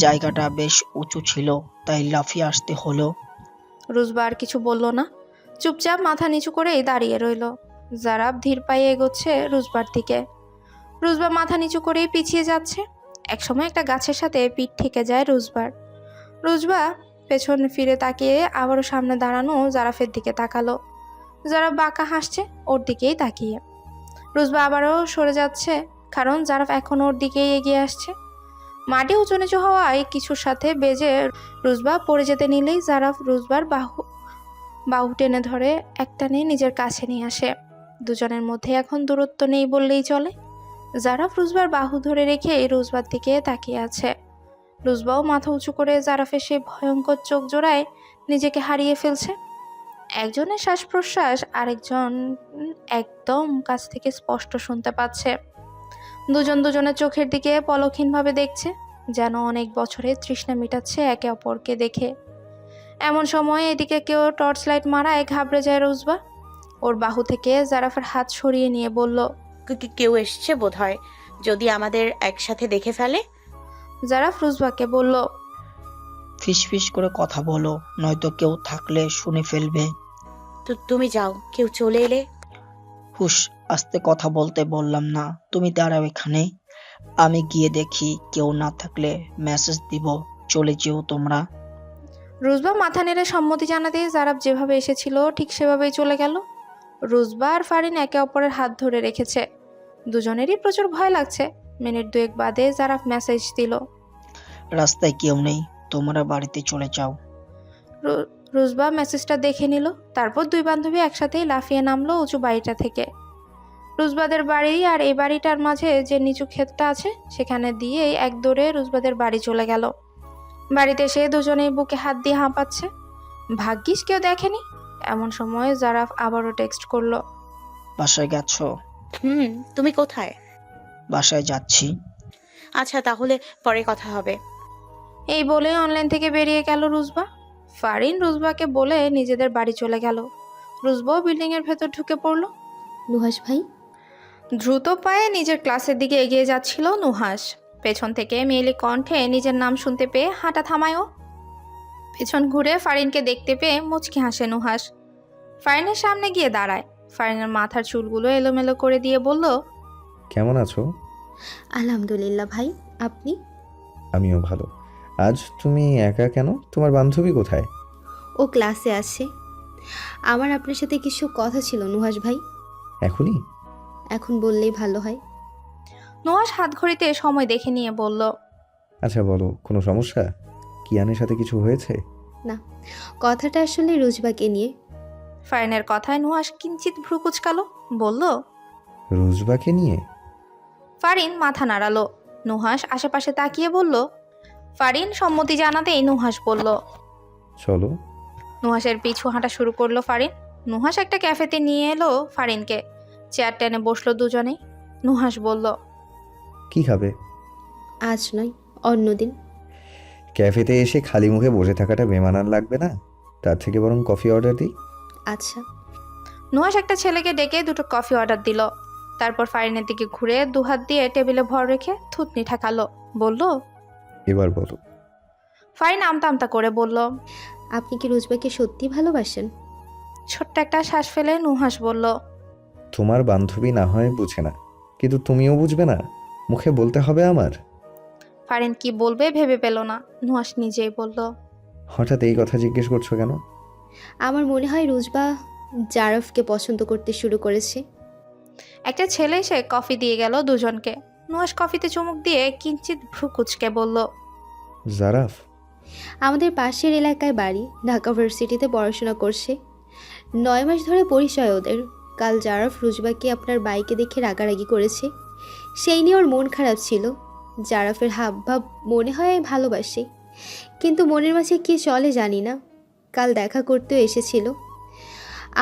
জায়গাটা বেশ উঁচু ছিল, তাই লাফিয়ে আসতে হলো। রুজবা আর কিছু বলল না, চুপচাপ মাথা নিচু করেই দাঁড়িয়ে রইল। জারাফ ধীর পায়ে এগোচ্ছে রুজবার দিকে। রুজবা মাথা নিচু করেই পিছিয়ে যাচ্ছে। একসময় একটা গাছের সাথে পিঠ ঠেকে যায় রুজবার। রুজবা পেছন ফিরে তাকিয়ে আবারও সামনে দাঁড়ানো জারাফের দিকে তাকালো। জারাফ বাঁকা হাসছে ওর দিকেই তাকিয়ে। রুজবা আবারও সরে যাচ্ছে, কারণ জারাফ এখন ওর দিকেই এগিয়ে আসছে। মাটি উঁচু নিচু হওয়ায় কিছুর সাথে বেজে রুজবা পড়ে যেতে নিলেই জারাফ রুজবার বাহু টেনে ধরে একটানে নিজের কাছে নিয়ে আসে। দুজনের মধ্যে এখন দূরত্ব নেই বললেই চলে। জারাফ রুজবার বাহু ধরে রেখে রুজবার দিকে তাকিয়ে আছে। রুজবাও মাথা উঁচু করে জারাফের সেই ভয়ঙ্কর চোখ জোড়ায় নিজেকে হারিয়ে ফেলছে। একজনের শ্বাস প্রশ্বাস আরেকজন একদম কাছ থেকে স্পষ্ট শুনতে পাচ্ছে। দুজন দুজনের চোখের দিকে পলকহীনভাবে দেখছে, যেন অনেক বছরের তৃষ্ণা মিটাচ্ছে একে অপরকে দেখে। এমন সময় এদিকে কেউ টর্চ লাইট মারায় ঘাবড়ে যায় রুজবা। ওর বাহু থেকে জারাফের হাত সরিয়ে নিয়ে বলল, কেউ এসছে বোধহয়, যদি আমাদের একসাথে দেখে ফেলে। জারাফ রুজবাকে বলল, ফিসফিস করে কথা বলো, নয়তো কেউ থাকলে শুনে ফেলবে। তো তুমি যাও, কেউ চলে এলে। হুশ, আস্তে কথা বলতে বললাম না? তুমি দাঁড়াও এখানে, আমি গিয়ে দেখি। কেউ না থাকলে মেসেজ দিব, চলে যেও তোমরা। রুজবা মাথা নেড়ে সম্মতি জানাতে জারাফ যেভাবে এসেছিল ঠিক সেভাবেই চলে গেল। রুজবা আর ফারিন একে অপরের হাত ধরে রেখেছে। দুজনেরই প্রচুর ভয় লাগছে। মিনিট দুয়েক বাদে জারাফ মেসেজ দিল, রাস্তায় কেউ নেই, তোমরা বাড়িতে চলে যাও। রুজবা মেসেজটা দেখে নিল। তারপর দুই বান্ধবী একসাথেই লাফিয়ে নামলো উঁচু বাড়িটা থেকে। রুজবাদের বাড়ি আর এই বাড়িটার মাঝে যে নিচু ক্ষেতটা আছে সেখানে দিয়ে এক দৌড়ে রুজবাদের বাড়ি চলে গেল। বাড়িতে এসে দুজনেই বুকে হাত দিয়ে হাঁপাচ্ছে। ভাগ্যিস কেউ দেখেনি। এমন সময় জারাফ আবারও টেক্সট করলো, বাসায় গেছো? তুমি কোথায়? বাসায় যাচ্ছি। আচ্ছা, তাহলে পরে কথা হবে। এই বলে অনলাইন থেকে বেরিয়ে গেল রুজবা। ফারিন রুজবাকে বলে নিজেদের বাড়ি চলে গেল। রুজবাও বিল্ডিং এর ভেতর ঢুকে পড়ল। নুহাস ভাই, দ্রুত পায়ে নিজের ক্লাসের দিকে এগিয়ে যাচ্ছিল নুহাস। পেছন থেকে মেয়েলি কণ্ঠে নিজের নাম শুনতে পেয়ে হাঁটা থামায়ও। পেছন ঘুরে ফারিনকে দেখতে পেয়ে মুচকি হাসে নুহাস। ফারিনের সামনে গিয়ে দাঁড়ায়। ফারিনের মাথার চুলগুলো এলোমেলো করে দিয়ে বলল, কেমন আছো? আলহামদুলিল্লাহ ভাই, আপনি? আমিও ভালো। আজ তুমি একা কেন? তোমার বান্ধবী কোথায়? ও ক্লাসে আছে। আমার আপনার সাথে কিছু কথা ছিল নুহাস ভাই। এখনই? এখন বললেই ভালো হয়। নুহাস হাত ঘড়িতে সময় দেখে নিয়ে বলল, আচ্ছা বলো, কোনো সমস্যা? কিয়ানের সাথে কিছু হয়েছে? না, কথাটা আসলে রুজবাকে নিয়ে। ফারিনের কথায় নুহাস কিঞ্চিত ভ্রু কুচকালো, বলল, রুজবাকে নিয়ে? ফারিন মাথা নাড়ালো। নুহাস আশেপাশে তাকিয়ে বলল। ফারিন সম্মতি জানাতেই নুহাস বলল। চলো। নুহাসের পিছু হাঁটা শুরু করলো ফারিন। নুহাস একটা ক্যাফেতে নিয়ে এলো ফারিনকে। চেয়ার টেনে বসলো দুজনেই। নুহাস বলল, কি খাবে? আজ নয়, অন্যদিন। ক্যাফেতে এসে খালি মুখে বসে থাকাটা বেমানান লাগবে না? তার থেকে বরং কফি অর্ডার দিই। আচ্ছা। নুহাস একটা ছেলেকে ডেকে দুটো কফি অর্ডার দিল। তারপর ফারিনের দিকে ঘুরে দুহাত দিয়ে টেবিলে ভর রেখে থুতনি ঠেকালো, বলল, এবার বলো। ফারিন আমতা আমতা করে বলল, আপনি কি রুজবাকে সত্যি ভালোবাসেন? ছোট্ট একটা শ্বাস ফেলে নুহাস বলল, তোমার বান্ধবী না হয় বুঝে না, কিন্তু তুমিও বুঝবে না? মুখে বলতে হবে আমার? ফারিন কি বলবে ভেবে পেল না। নুহাস নিজেই বলল, হঠাৎ এই কথা জিজ্ঞেস করছো কেন? আমার মনে হয় রুজবা জারফকে পছন্দ করতে শুরু করেছে। একটা ছেলে এসে কফি দিয়ে গেল দুজনকে। নুহাস কফিতে চুমুক দিয়ে কিঞ্চিত ভ্রু কুচকে বলল, জারাফ? আমাদের পাশের এলাকায় বাড়ি, ঢাকা ভার্সিটিতে পড়াশোনা করছে। 9 মাস ধরে পরিচয় ওদের। কাল জারফ রুজবাকে আপনার বাইকে দেখে রাগারাগি করেছে। সেই নিয়ে ওর মন খারাপ ছিল। জারফের হাবভাব মনে হয় ভালোবাসে, কিন্তু মনের মাঝে কি চলে জানি না। কাল দেখা করতেও এসেছিল।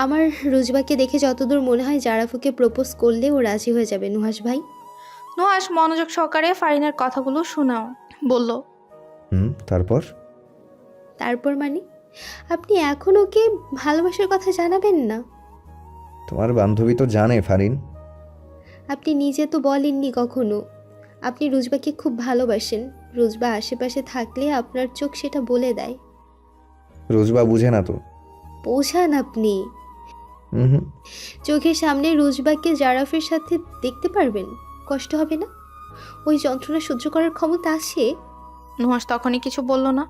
আমার রুজবাকে দেখে যতদূর মনে হয় জারাফুকে প্রপোজ করলে ও রাজি হয়ে যাবে নুহাস ভাই। নুহাস মনোযোগ সহকারে ফারিনের কথাগুলো শোনাও, বলল, তারপর? তারপর মানে? আপনি এখন ওকে ভালোবাসার কথা জানাবেন না? তোমার বান্ধবী তো জানে ফারিন। আপনি নিজে তো বলেননি কখনো আপনি রুজবাকে খুব ভালোবাসেন। রুজবা আশেপাশে থাকলে আপনার চোখ সেটা বলে দেয়। রোজবা বুঝে না তো। বোঝান আপনি। হুম। চোখের সামনে রুজবাকে জারাফের সাথে দেখতে পারবেন? কষ্ট হবে না? ওই যন্ত্রণা সহ্য করার ক্ষমতা আছে? নুহাস তখনই কিছু বলল না।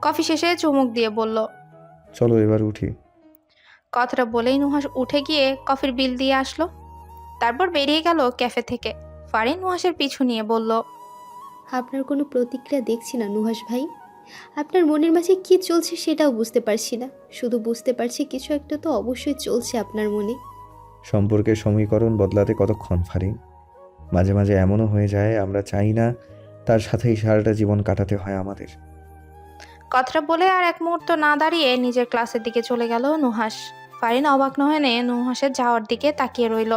কফি শেষে চুমুক দিয়ে বলল, চলো এবার উঠি। কথাটা বলেই নুহাস উঠে গিয়ে কফির বিল দিয়ে আসলো। তারপর বেরিয়ে গেল ক্যাফে থেকে। ফারিন নুহাসের পিছু নিয়ে বলল, আপনার কোনো প্রতিক্রিয়া দেখছি না নুহাস ভাই। আপনার মনের মাঝে কি চলছে সেটাও বুঝতে পারছি না। শুধু বুঝতে পারছি কিছু একটা তো অবশ্যই চলছে আপনার মনে। সম্পর্কের সমীকরণ বদলাতে কতক্ষণ ফারিন? মাঝে মাঝে এমনও হয়ে যায় আমরা চাই না তার সাথেই সারাটা জীবন কাটাতে হয় আমাদের। কথাটা বলে আর এক মুহূর্ত না দাঁড়িয়ে নিজের ক্লাসের দিকে চলে গেল নুহাস। ফারিন অবাক না হয়ে নুহাসের যাওয়ার দিকে তাকিয়ে রইল।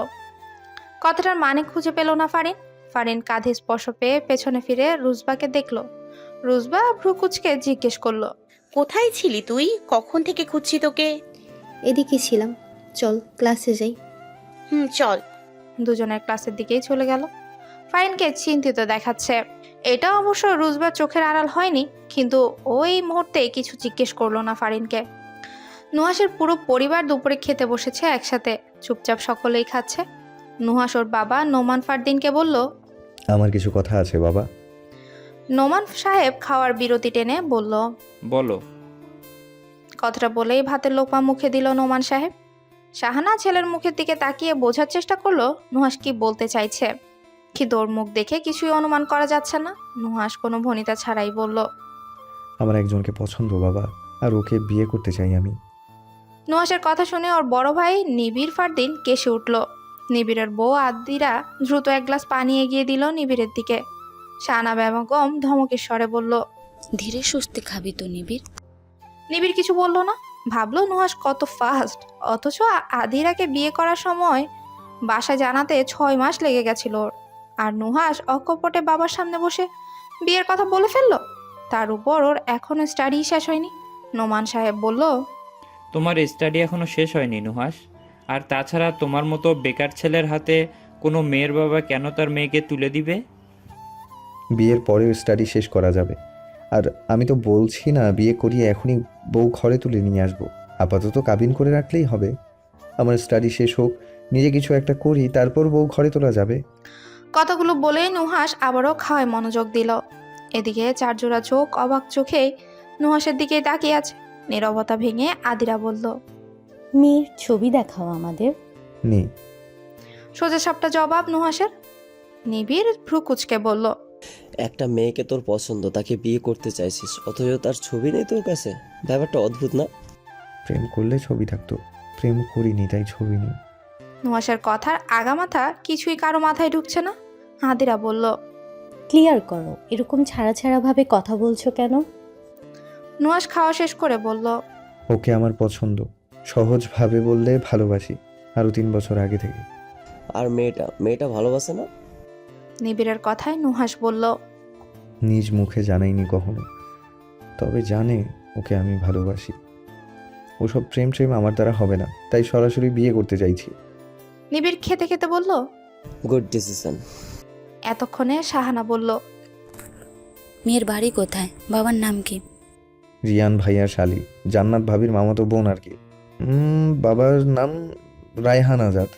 কথাটার মানে খুঁজে পেল না ফারিন। ফারিন কাঁধে স্পর্শ পেয়ে পেছনে ফিরে রুজবাকে দেখল। রুজবা ভ্রুকুচকে জিজ্ঞেস করলো, কোথায় ছিলি তুই? কখন থেকে খুঁজছি তোকে। এদিকে ছিলাম, চল ক্লাসে যাই। চল। দুজনের ক্লাসের দিকেই চলে গেল। ফারিনকে চিন্তিত দেখাচ্ছে। এটা অবশ্য রুজবার চোখের আড়াল হয়নি, কিন্তু ওই মুহূর্তে কিছু জিজ্ঞেস করলো না ফারিনকে। নুহাসের পুরো পরিবার দুপুরে খেতে বসেছে একসাথে, চুপচাপ সকলেই খাচ্ছে। নুহাস ওর বাবা নোমান ফারদিনকে বলল, আমার কিছু কথা আছে বাবা। নোমান সাহেব খাওয়ার বিরতি টেনে বলল, বলো। কথাটা বলেই ভাতের লোকমা মুখে দিল নোমান সাহেব। শাহানা ছেলের মুখের দিকে তাকিয়ে বোঝার চেষ্টা করলো নুহাস কি বলতে চাইছে, কিন্তু ওর মুখ দেখে কিছুই অনুমান করা যাচ্ছে না। নুহাস কোনো ভনিতা ছাড়াই বলল, আমার একজনকে পছন্দ বাবা, আর ওকে বিয়ে করতে চাই আমি। নুহাসের কথা শুনে ওর বড় ভাই নিবিড় ফারদিন কেসে উঠল। নিবিড়ের বউ আদিরা দ্রুত এক গ্লাস পানি এগিয়ে দিল নিবিড়ের দিকে। শাহানা বেগম ধমকের স্বরে বলল, ধীরে সুস্থে খাবি তো নিবিড়। নিবিড় কিছু বলল না। ভাবলো নুহাস কত ফাস্ট, অথচ আদিরাকে বিয়ে করার সময় বাসায় জানাতে 6 মাস লেগে গেছিল ওর। আর নুহাস অকপটে বাবার সামনে বসে বিয়ের কথা বলে ফেললো। তার উপর ওর এখনো স্টাডি শেষ হয়নি। নোমান সাহেব বলল, তোমার স্টাডি এখনো শেষ হয়নি নুহাস। আর তাছাড়া তোমার মতো বেকার ছেলের হাতে কোনো মেয়ের বাবা কেন তার মেয়েকে তুলে দিবে? বিয়ের পরেও স্টাডি শেষ করা যাবে। আর আমি তো বলছি না বিয়ে করিয়ে এখনই বউ ঘরে তুলে নিয়ে আসবো। আপাতত কাবিন করে রাখলেই হবে। আমার স্টাডি শেষ হোক, নিজে কিছু একটা করি, তারপর বউ ঘরে তোলা যাবে। কথাগুলো বলেই নুহাস আবারও খাওয়ায় মনোযোগ দিল। এদিকে চারজোড়া চোখ অবাক চোখে নুহাসের দিকে তাকিয়ে আছে। নীরবতা ভেঙে আদিরা বলল, মেয়ের ছবি দেখাও আমাদের। নেই। সোজা সাপটা জবাব নুহাসের। নিবিড় ভ্রু কুচকে বলল, একটা মেয়েকে তোর পছন্দ, তাকে বিয়ে করতে চাইছিস, অথচ তার ছবি নেই তোর কাছে। ব্যাপারটা অদ্ভুত না? প্রেম করলে ছবি থাকতো, প্রেম করিনি তাই ছবি নেই। নুহাসের কথার আগামাথা কিছুই কারো মাথায় ঢুকছে না। আদিরা বলল, ক্লিয়ার করো, এরকম ছাড়া ছাড়া ভাবে কথা বলছো কেন? নুহাস খাওয়া শেষ করে বলল, ওকে আমার পছন্দ, সহজভাবে বললে ভালোবাসি, আরও 3 বছর আগে থেকে। আর মেয়েটা ভালোবাসে না? নিবিড়ের কথায় নুহাস বলল, নিজ মুখে জানাইনি কখনো, তবে জানে ওকে আমি ভালোবাসি। ওসব প্রেম আমার দ্বারা হবে না, তাই সরাসরি বিয়ে করতে চাইছি। নিবিড় খেতে খেতে বলল। Good decision. এতক্ষণে শাহানা বলল, মেয়ের বাড়ি কোথায়? বাবার নাম কি? রিয়ান ভাইয়ার শালি, জান্নাত ভাবির মামাতো বোন আর কি। বাবার নাম রায়হান আজাদ।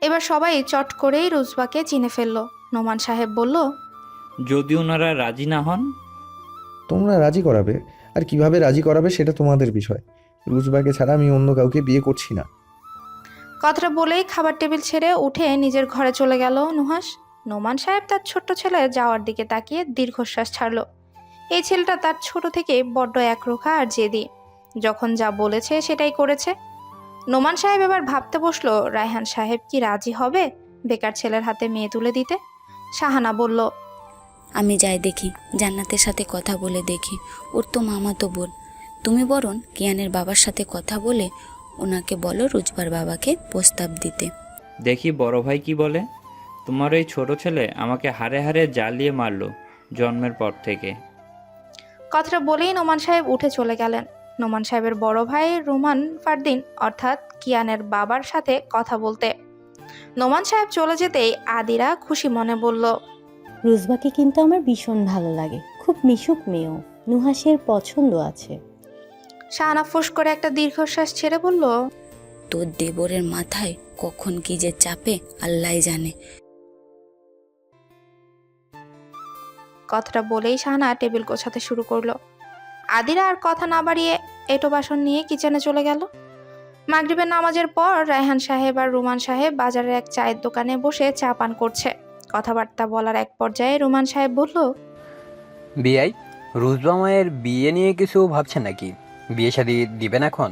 এবার সবাই চট করেই রুজবাকে চিনে ফেলল। নোমান সাহেব বলল, যদি ওনারা রাজি না হন? তোমরা রাজি করাবে, আর কিভাবে রাজি করাবে সেটা তোমাদের বিষয়। রুজবাকে ছাড়া আমি অন্য কাউকে বিয়ে করছি না। কথাটা বলেই খাবার টেবিল ছেড়ে উঠে নিজের ঘরে চলে গেল নুহাস। নোমান সাহেব তার ছোট্ট ছেলে যাওয়ার দিকে তাকিয়ে দীর্ঘশ্বাস ছাড়ল। এই ছেলেটা তার ছোট থেকে বড্ড একরোখা আর জেদি। যখন যা বলেছে সেটাই করেছে। নোমান সাহেব এবার ভাবতে বসলো, রায়হান সাহেব কি রাজি হবে বেকার ছেলের হাতে মেয়ে তুলে দিতে? শাহানা বলল, আমি যাই দেখি, জান্নাতের সাথে কথা বলে দেখি। ওর তো মামাতো বোন। তুমি বরং কিয়ানের বাবার সাথে কথা বলে ওনাকে বলো রুজবার বাবাকে প্রস্তাব দিতে। দেখি বড় ভাই কি বলে। তোমার এই ছোট ছেলে আমাকে হাড়ে হাড়ে জ্বালিয়ে মারলো জন্মের পর থেকে। কথাটা বলেই নোমান সাহেব উঠে চলে গেলেন। নোমান সাহেবের বড় ভাই রোমান ফারদিন অর্থাৎ কিয়ানের বাবার সাথে কথা বলতে। নোমান সাহেব চলে যেতেই আদিরা খুশি মনে বলল, রুজবাকে কিন্তু আমার ভীষণ ভালো লাগে, খুব মিশুক মেয়েও, নুহাসের পছন্দ আছে। শাহানা ফুস করে একটা দীর্ঘশ্বাস ছেড়ে বলল, তোর দেবরের মাথায় কখন কি যে চাপে আল্লাহ জানে। কথাটা বলেই শাহানা টেবিল গোছাতে শুরু করলো। আদিরা আর কথা না বাড়িয়ে এঁটো বাসন নিয়ে কিচেনে চলে গেল। মাগরিবের নামাজের পর রায়হান সাহেব আর রুমান সাহেব বাজারের এক চায়ের দোকানে বসে চা পান করছে। কথাবার্তা বলার এক পর্যায়ে রুমান সাহেব বলল, বিআই, রুজবা মায়ের বিয়ে নিয়ে কিছু ভাবছেন নাকি? বিয়ে শাদী দিবেন এখন?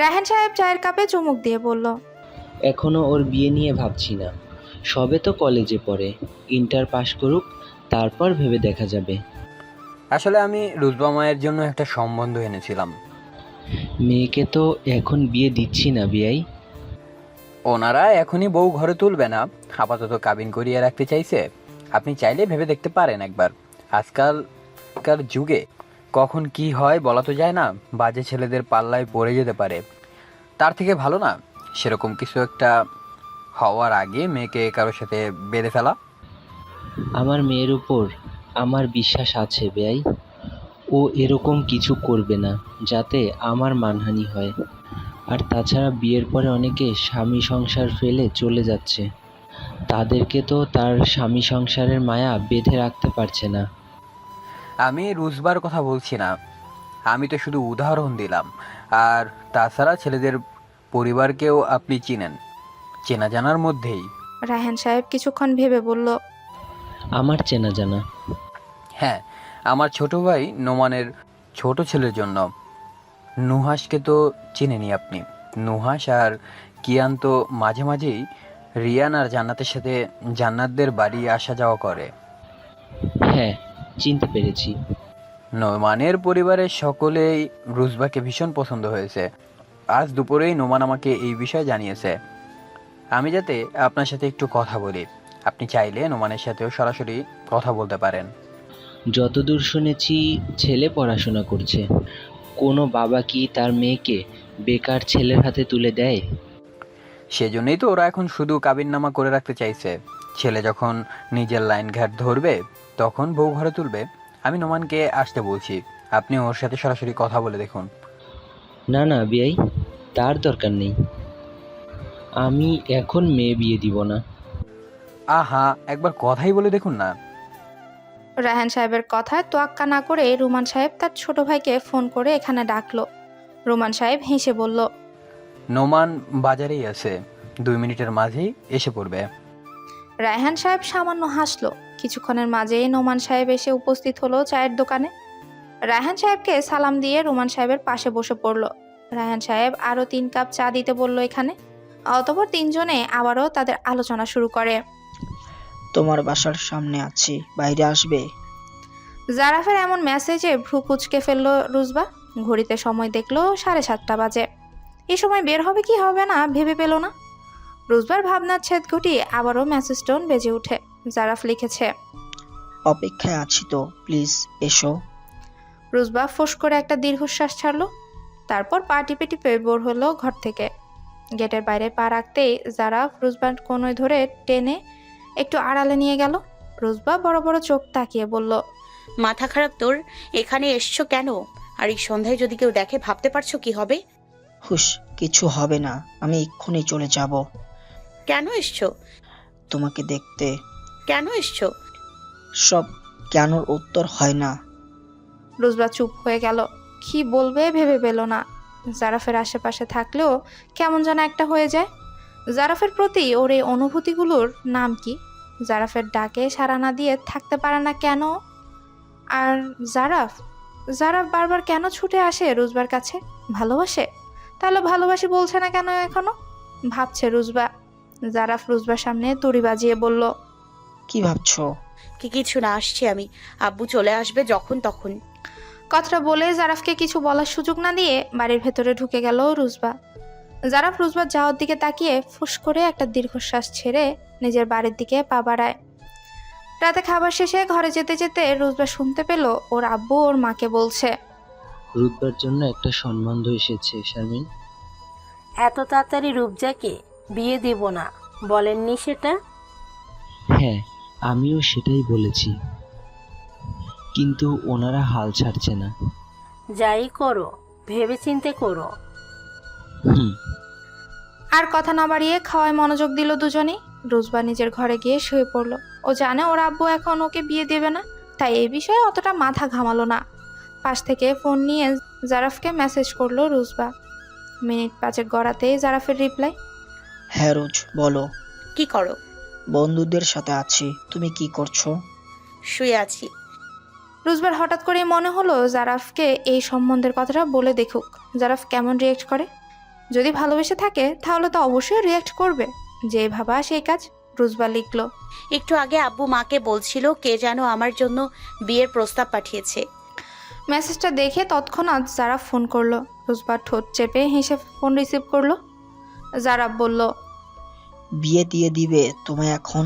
রায়হান সাহেব চায়ের কাপে চুমুক দিয়ে বলল, এখনো ওর বিয়ে নিয়ে ভাবছি না, সবে তো কলেজে পড়ে, ইন্টার পাশ করুক, তারপর ভেবে দেখা যাবে। আসলে আমি রুজবা মায়ের জন্য একটা সম্বন্ধ এনেছিলাম। মেয়েকে তো এখন বিয়ে দিচ্ছি না বিয়াই। ওনারা এখনই বউ ঘরে তুলবে না, আপাতত কাবিন করিয়ে রাখতে চাইছে। আপনি চাইলে ভেবে দেখতে পারেন একবার। আজকালকার যুগে কখন কি হয় বলা তো যায় না, বাজে ছেলেদের পাল্লায় পড়ে যেতে পারে। তার থেকে ভালো না সেরকম কিছু একটা হওয়ার আগে মেয়েকে কারোর সাথে বেঁধে ফেলা। আমার মেয়ের উপর আমার বিশ্বাস আছে বেয়াই, ও এরকম কিছু করবে না যাতে আমার মানহানি হয়। আর তাছাড়া বিয়ের পরে অনেকে স্বামী সংসার ফেলে চলে যাচ্ছে, তাদেরকে তো তার স্বামী সংসারের মায়া বেঁধে রাখতে পারছে না। আমি রুজবার কথা বলছি না, আমি তো শুধু উদাহরণ দিলাম। আর তাছাড়া ছেলেদের পরিবারকেও আপনি চিনেন, চেনা জানার মধ্যেই। রায়হান সাহেব কিছুক্ষণ ভেবে বলল, আমার চেনা জানা? হ্যাঁ, আমার ছোট ভাই নোমানের ছোট ছেলের জন্য। নুহাসকে তো চিনেনি আপনি? নুহাস আর কিয়ান তো মাঝে মাঝেই রিয়ান আর জান্নাতের সাথে জান্নাতদের বাড়ি আসা যাওয়া করে। হ্যাঁ, চিনতে পেরেছি। নোমানের পরিবারের সকলেই রুজবাকে ভীষণ পছন্দ হয়েছে। আজ দুপুরেই নোমান আমাকে এই বিষয়ে জানিয়েছে। আমি যাতে আপনার সাথে একটু কথা বলি। আপনি চাইলে নোমানের সাথেও সরাসরি কথা বলতে পারেন। যতদূর শুনেছি ছেলে পড়াশোনা করছে, কোনো বাবা কি তার মেয়েকে বেকার ছেলের হাতে তুলে দেয়? সেজন্যই তো ওরা এখন শুধু কাবিননামা করে রাখতে চাইছে। ছেলে যখন নিজের লাইন ঘাট ধরবে তখন বউ ঘরে তুলবে। আমি নোমানকে আসতে বলছি, আপনি ওর সাথে সরাসরি কথা বলে দেখুন। না না বিয়াই, তার দরকার নেই। আমি এখন মেয়ে বিয়ে দিব না। আহা, একবার কথাই বলে দেখুন না। রায়হান সাহেবের কথায় তোয়াক্কা না করে রুমান সাহেব তার ছোট ভাইকে ফোন করে এখানে ডাকলো। রুমান সাহেব হেসে বলল, নোমান বাজারেই আছে, 2 মিনিটের মাঝেই এসে পড়বে। রায়হান সাহেব সামান্য হাসলো। কিছুক্ষণের মাঝেই নোমান সাহেব এসে উপস্থিত হলো চায়ের দোকানে। রায়হান সাহেবকে সালাম দিয়ে রুমান সাহেবের পাশে বসে পড়লো। রায়হান সাহেব আরও 3 কাপ চা দিতে বলল এখানে। অতঃপর তিনজনে আবারও তাদের আলোচনা শুরু করে। তোমার বাসার সামনে আছি, বাইরে আসবে? জারাফের এমন মেসেজে ভ্রু কুচকে ফেললো রুজবা। ঘড়িতে সময় দেখলো 7:30 বাজে। এই সময় বের হবে কি হবে না ভেবে পেল না। রুজবার ভাবনার ছেদ ঘটিয়ে আবারও মেসেজ টোন বেজে ওঠে। জারাফ লিখেছে, অপেক্ষায় আছি তো, প্লিজ এসো। রুজবা ফোঁস করে একটা দীর্ঘশ্বাস ছাড়লো। তারপর পা টিপে টিপে বের হলো ঘর থেকে। গেটের বাইরে পা রাখতেই জারাফ রুজবার কোনোয় ধরে টেনে একটু আড়ালে নিয়ে গেল। রুজবা বড় বড় চোখ তাকিয়ে বলল, মাথা খারাপ তোর? এখানে এসছো কেন? আর এই সন্ধ্যায় যদি কেউ দেখে ভাবতে পারছো কি হবে? হুশ, কিছু হবে না, আমি এক্ষুনি চলে যাব। কেন এসছো? তোমাকে দেখতে। কেন এসছো? সব কেনর উত্তর হয় না। রুজবা চুপ হয়ে গেল। কি বলবে ভেবে পেল না। জারাফের আশেপাশে থাকলেও কেমন যেন একটা হয়ে যায়। জারাফের প্রতি ওর এই অনুভূতিগুলোর নাম কি? জারাফের ডাকে সাড়া না দিয়ে থাকতে পারে না কেন? আর জারাফ বারবার কেন ছুটে আসে রুজবার কাছে? ভালোবাসে? তাহলে ভালোবাসি বলছে না কেন এখনো? ভাবছে রুজবা। জারাফ রুজবার সামনে তুড়ি বাজিয়ে বলল, কি ভাবছো? কিছু না, আসছি আমি। আব্বু চলে আসবে যখন তখন। কথাটা বলে জারাফকে কিছু বলার সুযোগ না দিয়ে বাড়ির ভেতরে ঢুকে গেল রুজবা। জারাফ রুজবার যাওয়ার দিকে তাকিয়ে ফুস করে একটা দীর্ঘশ্বাস ছেড়ে নিজের বাড়ির দিকে পা বাড়ায়। রাতে খাবার শেষে ঘরে যেতে যেতে রুজবা শুনতে পেল ওর আব্বু ওর মাকে বলছে, রুতবার জন্য একটা সম্বন্ধ এসেছে শারমিন। এত তাড়াতাড়ি রূপজাকে বিয়ে দেব না, বলেননি সেটা? হ্যাঁ, আমিও সেটাই বলেছি, কিন্তু ওনারা হাল ছাড়ছে না। যাই করো ভেবেচিন্তে করো। হুম। আর কথা না বাড়িয়ে খাওয়ায় মনোযোগ দিল দুজনেই। রোজবা নিজের ঘরে গিয়ে শুয়ে পড়ল। ও জানে ওর আব্বু এখন ওকে বিয়ে দেবে না, তাই এই বিষয়ে অতটা মাথা ঘামালো না। পাশ থেকে ফোন নিয়ে জারাফকে মেসেজ করলো রোজবা। Minute 5 গড়াতেই জারাফের reply. হ্যাঁ রোজ, বলো। কি করো? বন্ধুদের সাথে আছি, তুমি কি করছো? শুয়ে আছি। রোজবার হঠাৎ করেই মনে হলো জারাফকে এই সম্বন্ধের কথাটা বলে দেখুক, জারাফ কেমন রিয়েক্ট করে। যদি ভালোবেসে থাকে তাহলে তো অবশ্যই রিয়েক্ট করবে। যে ভাবা সেই কাজ। রোজবা লিখলো, একটু আগে আব্বু মাকে বলছিল কে যেন আমার জন্য বিয়ের প্রস্তাব পাঠিয়েছে। মেসেজটা দেখে তৎক্ষণাৎ জারাফ ফোন করলো। রোজবা ঠোঁট চেপে হেসে ফোন রিসিভ করলো। জারাফ বলল, বিয়ে দিয়ে দিবে তোমায় এখন?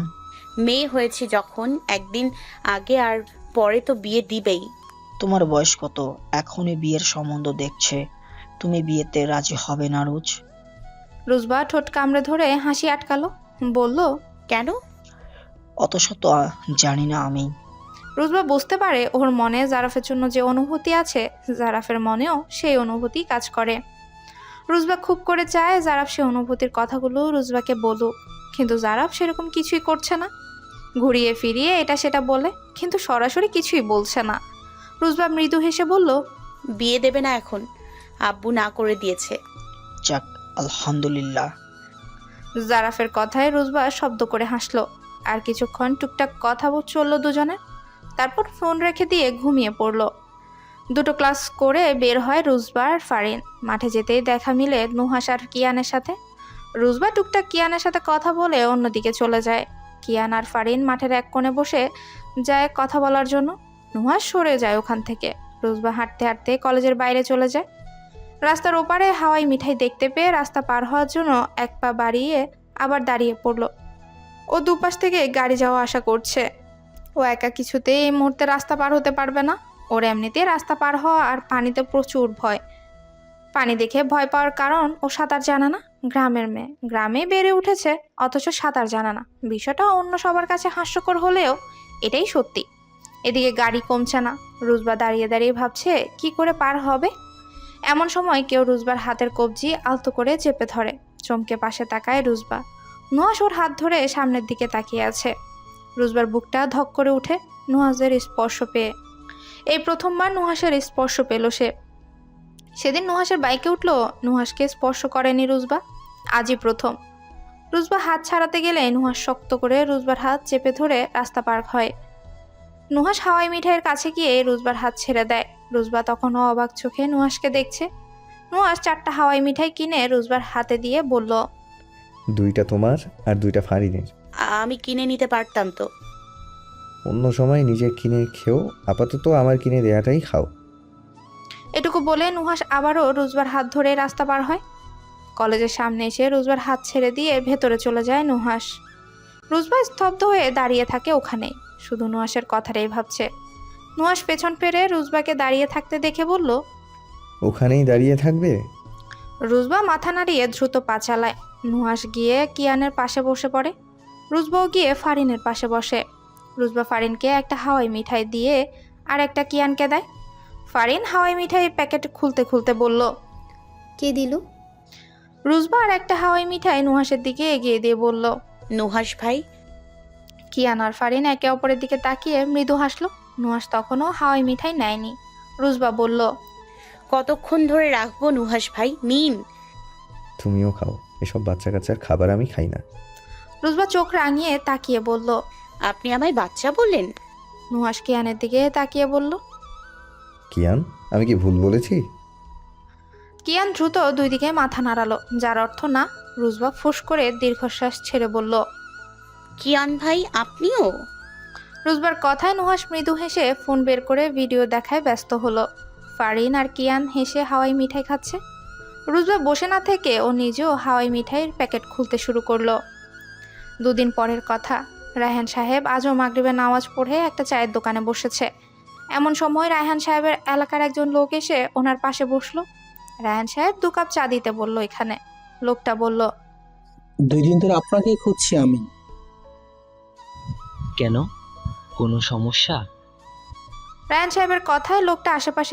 মেয়ে হয়েছে যখন, একদিন আগে আর পরে তো বিয়ে দিবেই। তোমার বয়স কত? এখনই বিয়ের সম্বন্ধ দেখছে, তুমি বিয়েতে রাজি হবে না রোজ? রোজবা ঠোঁট কামড়ে ধরে হাসি আটকালো, বলল, কেন? অত শত জানি না আমি। রোজবা বুঝতে পারে ওর মনে জারাফের জন্য যে অনুভূতি আছে, জারাফের মনেও সেই অনুভূতি কাজ করে। রোজবা খুব করে চায় জারাফ সেই অনুভূতির কথাগুলো রোজবাকে বলুক, কিন্তু জারাফ সেরকম কিছুই করছে না। ঘুরিয়ে ফিরিয়ে এটা সেটা বলে, কিন্তু সরাসরি কিছুই বলছে না। রোজবা মৃদু হেসে বলল, বিয়ে দেবে না এখন, আব্বু না করে দিয়েছে। যাক, আলহামদুলিল্লাহ। জারাফের কথায় রোজবা শব্দ করে হাসলো। আর কিছুক্ষণ টুকটাক কথা চললো দুজনে, তারপর ফোন রেখে দিয়ে ঘুমিয়ে পড়লো। দুটো ক্লাস করে বের হয় রোজবা আর ফারিন। মাঠে যেতেই দেখা মিলে নুহাস আর কিয়ানের সাথে। রোজবা টুকটাক কিয়ানের সাথে কথা বলে অন্যদিকে চলে যায়। কিয়ান আর ফারিন মাঠের এক কোণে বসে যায় কথা বলার জন্য। নুহাস সরে যায় ওখান থেকে। রোজবা হাঁটতে হাঁটতে কলেজের বাইরে চলে যায়। রাস্তার ওপারে হাওয়াই মিঠাই দেখতে পেয়ে রাস্তা পার হওয়ার জন্য এক পা বাড়িয়ে আবার দাঁড়িয়ে পড়ল। ও দুপাশ থেকে গাড়ি যাওয়া আসা করছে। ও একা কিছুতেই এই মুহূর্তে রাস্তা পার হতে পারবে না। ওর এমনিতেই রাস্তা পার হওয়া আর পানিতে প্রচুর ভয়। পানি দেখে ভয় পাওয়ার কারণ ও সাঁতার জানে না। গ্রামের মেয়ে, গ্রামে বেড়ে উঠেছে, অথচ সাঁতার জানে না। বিষয়টা অন্য সবার কাছে হাস্যকর হলেও এটাই সত্যি। এদিকে গাড়ি কমছে না। রোজবা দাঁড়িয়ে দাঁড়িয়ে ভাবছে কি করে পার হবে। এমন সময় কেউ রোজবার হাতের কবজি আলতো করে চেপে ধরে। চমকে পাশে তাকায় রোজবা। নুহাস ওর হাত ধরে সামনের দিকে তাকিয়ে আছে। রোজবার বুকটা ধক করে উঠে নুহাসের স্পর্শ পেয়ে। এই প্রথমবার নুহাসের স্পর্শ পেল সে। সেদিন নুহাসের বাইকে উঠলো, নুহাসকে স্পর্শ করেনি রোজবা, আজই প্রথম। রোজবা হাত ছাড়াতে গেলে নুহাস শক্ত করে রোজবার হাত চেপে ধরে রাস্তা পার হয়। নুহাস হাওয়াই মিঠাইয়ের কাছে গিয়ে রোজবার হাত ছেড়ে দেয়। রোজবা তখনও অবাক চোখে নুহাসকে দেখছে। নুহাস 4টা হাওয়াই মিঠাই কিনে রোজবার হাতে দিয়ে বলল, 2টা তোমার আর 2টা ফারিনের। আমি কিনে নিতে পারতাম তো। অন্য সময় নিজে কিনে খেও, আপাতত আমার কিনে দেয়াটাই খাও। এটুকু বলে নুহাস আবারও রোজবার হাত ধরে রাস্তা পার হয়। কলেজের সামনে এসে রোজবার হাত ছেড়ে দিয়ে ভেতরে চলে যায় নুহাস। রোজবা স্তব্ধ হয়ে দাঁড়িয়ে থাকে ওখানেই, শুধু নুহাসের কথাটাই ভাবছে। নুহাস পেছন ফিরে রোজবাকে দাঁড়িয়ে থাকতে দেখে বলল, ওখানেই দাঁড়িয়ে থাকবে? রোজবা মাথা নাড়িয়ে দ্রুত পা চালায়। নুহাস গিয়ে কিয়ানের পাশে বসে পড়ে। রোজবাও গিয়ে ফারিনের পাশে বসে। রোজবা ফারিনকে একটা হাওয়াই মিঠাই দিয়ে আর একটা কিয়ানকে দেয়। ফারিন হাওয়াই মিঠাই প্যাকেট খুলতে খুলতে বলল, কে দিল? রোজবা আর একটা হাওয়াই মিঠাই নুহাসের দিকে এগিয়ে দিয়ে বলল, নুহাস ভাই। কিয়ান আর ফারিন একে অপরের দিকে তাকিয়ে মৃদু হাসলো। নুহাস তখনও হাওয়াই মিঠাই নেয়নি। রোজবা বলল, কতক্ষণ ধরে রাখবো নুহাস ভাই, নিন। তুমিও খাও, এসব বাচ্চা কাচ্চার খাবার আমি খাই না। রোজবা চোখ রাঙিয়ে তাকিয়ে বলল, আপনি আমায় বাচ্চা বললেন? নুহাস কিয়ানের দিকে তাকিয়ে বলল, কিয়ান, আমি কি ভুল বলেছি? কিয়ান দ্রুত 2 দিকে মাথা নাড়ালো, যার অর্থ না। রোজবা ফুস করে দীর্ঘশ্বাস ছেড়ে বলল, কিয়ান ভাই আপনিও? রোজবার কথায় নুহাস মৃদু হেসে ফোন বের করে ভিডিও দেখায় ব্যস্ত হলো। ফারিন আর কিয়ান হেসে হাওয়াই মিঠাই খাচ্ছে। রোজবা বসে না থেকে ও নিজেও হাওয়াই মিঠাইয়ের প্যাকেট খুলতে শুরু করলো। 2 দিন পরের কথা। রায়হান সাহেব আজও মাগরিবের নামাজ পড়ে একটা চায়ের দোকানে বসেছে। এমন সময় রায়হান সাহেবের এলাকার একজন লোক এসে ওনার পাশে বসলো। রায়হান সাহেব 2 কাপ চা দিতে বলল। এখানে লোকটা বলল, 2 দিন ধরে আপনাকেই খুঁজছি আমি। কেন, কোনো সমস্যা? রায়ান সাহেবের কথায় লোকটা আশেপাশে